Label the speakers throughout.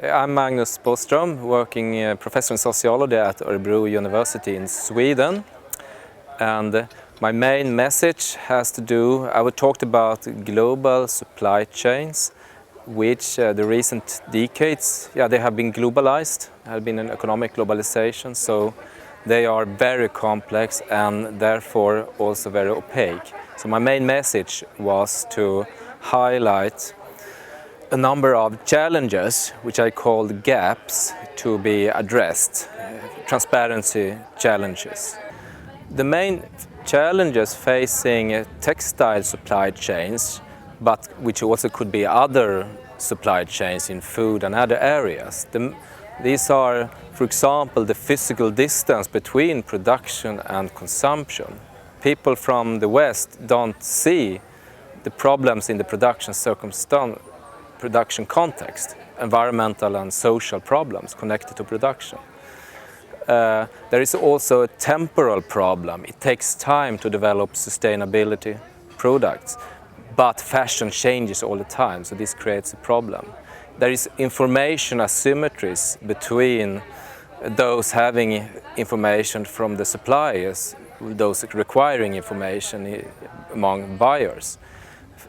Speaker 1: I'm Magnus Boström, working professor in sociology at Orebro University in Sweden. And my main message has to do, I talked about global supply chains, which the recent decades, they have been globalized, have been an economic globalization, so they are very complex and therefore also very opaque. So my main message was to highlight a number of challenges, which I called gaps, to be addressed, transparency challenges. The main challenges facing textile supply chains, but which also could be other supply chains in food and other areas. These are, for example, the physical distance between production and consumption. People from the West don't see the problems in the production context, environmental and social problems connected to production. There is also a temporal problem. It takes time to develop sustainability products, but fashion changes all the time, so this creates a problem. There is information asymmetries between those having information from the suppliers, those requiring information among buyers.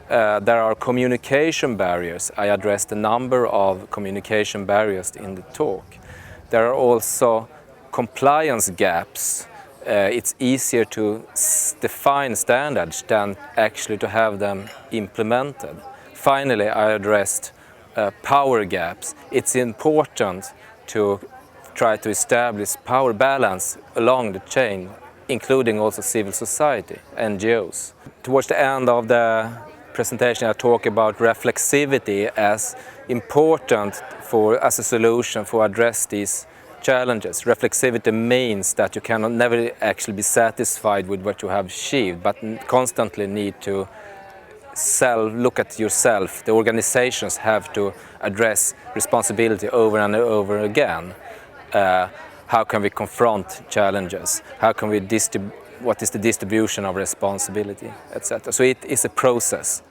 Speaker 1: There are communication barriers. I addressed a number of communication barriers in the talk. There are also compliance gaps. It's easier to define standards than actually to have them implemented. Finally, I addressed power gaps. It's important to try to establish power balance along the chain, including also civil society, NGOs. Towards the end of the presentation, I talk about reflexivity as important as a solution for address these challenges. Reflexivity means that you can never actually be satisfied with what you have achieved, but constantly need to look at yourself. The organizations have to address responsibility over and over again. How can we confront challenges? How can we what is the distribution of responsibility, etc. So it is a process.